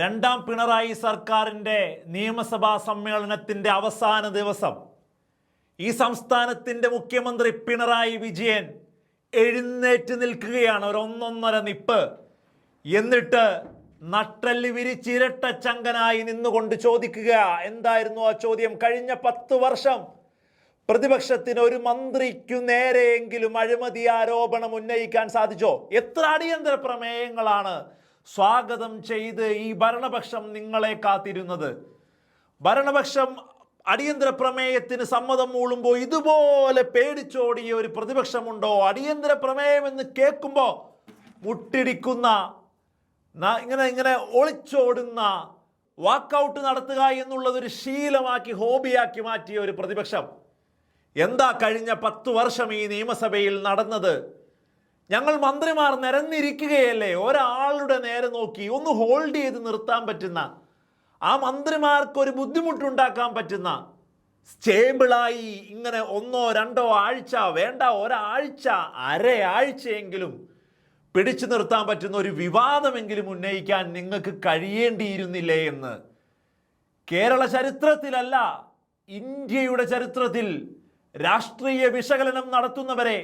രണ്ടാം പിണറായി സർക്കാരിൻ്റെ നിയമസഭാ സമ്മേളനത്തിൻ്റെ അവസാന ദിവസം ഈ സംസ്ഥാനത്തിൻ്റെ മുഖ്യമന്ത്രി പിണറായി വിജയൻ എഴുന്നേറ്റ് നിൽക്കുകയാണ്. ഒരു ഒന്നൊന്നര നിപ്പ്. എന്നിട്ട് നട്ടെല്ല് വിരിച്ചിരട്ട ചങ്കനായി നിന്നുകൊണ്ട് ചോദിക്കുക. എന്തായിരുന്നു ആ ചോദ്യം? കഴിഞ്ഞ 10 വർഷം പ്രതിപക്ഷത്തിന് ഒരു മന്ത്രിക്കു നേരെയെങ്കിലും അഴിമതി ആരോപണം ഉന്നയിക്കാൻ സാധിച്ചോ? എത്ര അടിയന്തര പ്രമേയങ്ങളാണ് സ്വാഗതം ചെയ്ത് ഈ ഭരണപക്ഷം നിങ്ങളെ കാത്തിരുന്നത്? ഭരണപക്ഷം അടിയന്തര പ്രമേയത്തിന് സമ്മതം മൂളുമ്പോൾ ഇതുപോലെ പേടിച്ചോടിയ ഒരു പ്രതിപക്ഷമുണ്ടോ? അടിയന്തര പ്രമേയം എന്ന് കേൾക്കുമ്പോൾ മുട്ടിടിക്കുന്ന, ഇങ്ങനെ ഒളിച്ചോടുന്ന, വാക്കൗട്ട് നടത്തുക എന്നുള്ളതൊരു ശീലമാക്കി, ഹോബിയാക്കി മാറ്റിയ ഒരു പ്രതിപക്ഷം. എന്താ കഴിഞ്ഞ 10 വർഷം ഈ നിയമസഭയിൽ നടന്നത്? ഞങ്ങൾ മന്ത്രിമാർ നിരന്നിരിക്കുകയല്ലേ, ഒരാളുടെ നേരെ നോക്കി ഒന്ന് ഹോൾഡ് ചെയ്ത് നിർത്താൻ പറ്റുന്ന, ആ മന്ത്രിമാർക്ക് ഒരു ബുദ്ധിമുട്ടുണ്ടാക്കാൻ പറ്റുന്ന, സ്റ്റേബിളായി ഇങ്ങനെ 1-2 ആഴ്ച, വേണ്ട ഒരാഴ്ച, അരയാഴ്ചയെങ്കിലും പിടിച്ചു നിർത്താൻ പറ്റുന്ന ഒരു വിവാദമെങ്കിലും ഉന്നയിക്കാൻ നിങ്ങൾക്ക് കഴിയേണ്ടിയിരുന്നില്ലേ എന്ന്. കേരള ചരിത്രത്തിലല്ല, ഇന്ത്യയുടെ ചരിത്രത്തിൽ രാഷ്ട്രീയ വിശകലനം നടത്തുന്നവരെ,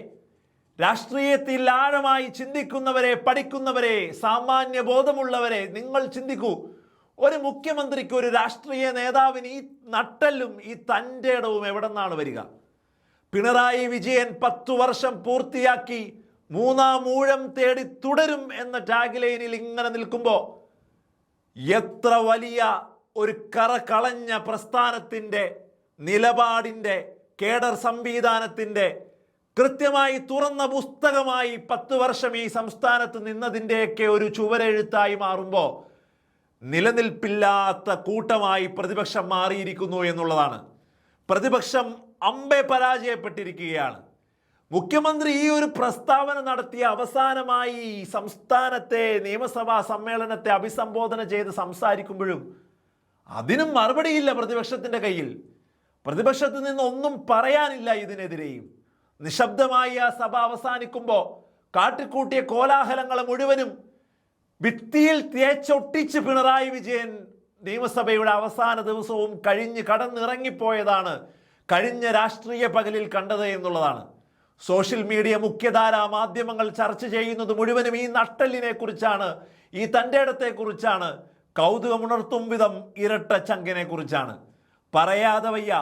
രാഷ്ട്രീയത്തിൽ ആഴമായി ചിന്തിക്കുന്നവരെ, പഠിക്കുന്നവരെ, സാമാന്യ ബോധമുള്ളവരെ, നിങ്ങൾ ചിന്തിക്കൂ. ഒരു മുഖ്യമന്ത്രിക്ക്, ഒരു രാഷ്ട്രീയ നേതാവിന് ഈ നട്ടെല്ലും ഈ തൻ്റെ ഇടവും എവിടെ നിന്നാണ് വരിക? പിണറായി വിജയൻ 10 വർഷം പൂർത്തിയാക്കി 3-ാം ഊഴം തേടി തുടരും എന്ന ടാഗ്ലൈനിൽ ഇങ്ങനെ നിൽക്കുമ്പോൾ എത്ര വലിയ ഒരു കറകളഞ്ഞ പ്രസ്ഥാനത്തിൻ്റെ, നിലപാടിൻ്റെ, കേഡർ സംവിധാനത്തിൻ്റെ കൃത്യമായി തുറന്ന പുസ്തകമായി 10 വർഷം ഈ സംസ്ഥാനത്ത് നിന്നതിൻ്റെയൊക്കെ ഒരു ചുവരെഴുത്തായി മാറുമ്പോൾ നിലനിൽപ്പില്ലാത്ത കൂട്ടമായി പ്രതിപക്ഷം മാറിയിരിക്കുന്നു എന്നുള്ളതാണ്. പ്രതിപക്ഷം അമ്പെ പരാജയപ്പെട്ടിരിക്കുകയാണ്. മുഖ്യമന്ത്രി ഈ ഒരു പ്രസ്താവന നടത്തിയ അവസാനമായി സംസ്ഥാനത്തെ നിയമസഭാ സമ്മേളനത്തെ അഭിസംബോധന ചെയ്ത് സംസാരിക്കുമ്പോഴും അതിനും മറുപടിയില്ല പ്രതിപക്ഷത്തിൻ്റെ കയ്യിൽ. പ്രതിപക്ഷത്ത് നിന്ന് ഒന്നും പറയാനില്ല ഇതിനെതിരെയും. നിശബ്ദമായി ആ സഭ അവസാനിക്കുമ്പോൾ കാട്ടിക്കൂട്ടിയ കോലാഹലങ്ങളെ മുഴുവനും ഭിത്തിയിൽ തേച്ചൊട്ടിച്ച് പിണറായി വിജയൻ നിയമസഭയുടെ അവസാന ദിവസവും കഴിഞ്ഞ് കടന്നിറങ്ങിപ്പോയതാണ് കഴിഞ്ഞ രാഷ്ട്രീയ പകലിൽ കണ്ടത് എന്നുള്ളതാണ്. സോഷ്യൽ മീഡിയ, മുഖ്യധാരാ മാധ്യമങ്ങൾ ചർച്ച ചെയ്യുന്നത് മുഴുവനും ഈ നട്ടെല്ലിനെ കുറിച്ചാണ്, ഈ തൻ്റെ ഇടത്തെക്കുറിച്ചാണ്, കൗതുകമുണർത്തും വിധം ഇരട്ട ചങ്കിനെ കുറിച്ചാണ്. പറയാതെ വയ്യ,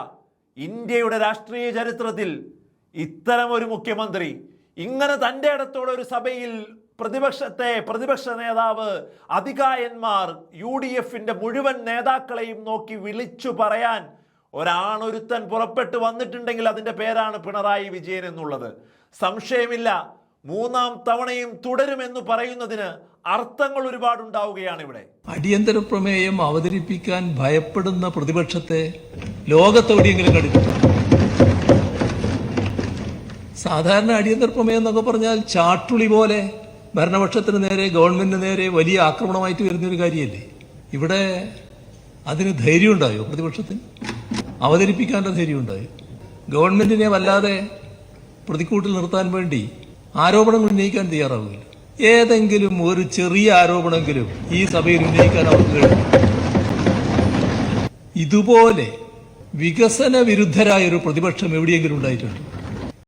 ഇന്ത്യയുടെ രാഷ്ട്രീയ ചരിത്രത്തിൽ ഇത്തരം ഒരു മുഖ്യമന്ത്രി ഇങ്ങനെ തൻ്റെ ഇടത്തോടെ ഒരു സഭയിൽ പ്രതിപക്ഷ നേതാവ്, അധികായന്മാർ, UDFന്റെ മുഴുവൻ നേതാക്കളെയും നോക്കി വിളിച്ചു പറയാൻ ഒരാണൊരുത്തൻ പുറപ്പെട്ടു വന്നിട്ടുണ്ടെങ്കിൽ അതിൻ്റെ പേരാണ് പിണറായി വിജയൻ എന്നുള്ളത്. സംശയമില്ല. 3-ാം തവണയും തുടരുമെന്ന് പറയുന്നതിന് അർത്ഥങ്ങൾ ഒരുപാടുണ്ടാവുകയാണ് ഇവിടെ. അടിയന്തര പ്രമേയം അവതരിപ്പിക്കാൻ ഭയപ്പെടുന്ന പ്രതിപക്ഷത്തെ ലോകത്തെവിടെയെങ്കിലും കണ്ടിട്ടുണ്ട്? സാധാരണ അടിയന്തര പ്രമേയം എന്നൊക്കെ പറഞ്ഞാൽ ചാട്ടുളി പോലെ ഭരണപക്ഷത്തിന് നേരെ, ഗവൺമെന്റിന് നേരെ വലിയ ആക്രമണമായിട്ട് വരുന്നൊരു കാര്യമല്ലേ. ഇവിടെ അതിന് ധൈര്യം ഉണ്ടായോ? പ്രതിപക്ഷത്തിന് അവതരിപ്പിക്കാനുള്ള ധൈര്യം ഉണ്ടായോ? ഗവൺമെന്റിനെ വല്ലാതെ പ്രതിക്കൂട്ടിൽ നിർത്താൻ വേണ്ടി ആരോപണങ്ങൾ ഉന്നയിക്കാൻ തയ്യാറാവില്ല. ഏതെങ്കിലും ഒരു ചെറിയ ആരോപണമെങ്കിലും ഈ സഭയിൽ ഉന്നയിക്കാൻ അവർക്ക് കഴിയും. ഇതുപോലെ വികസന വിരുദ്ധരായ ഒരു പ്രതിപക്ഷം എവിടെയെങ്കിലും ഉണ്ടായിട്ടുണ്ട്?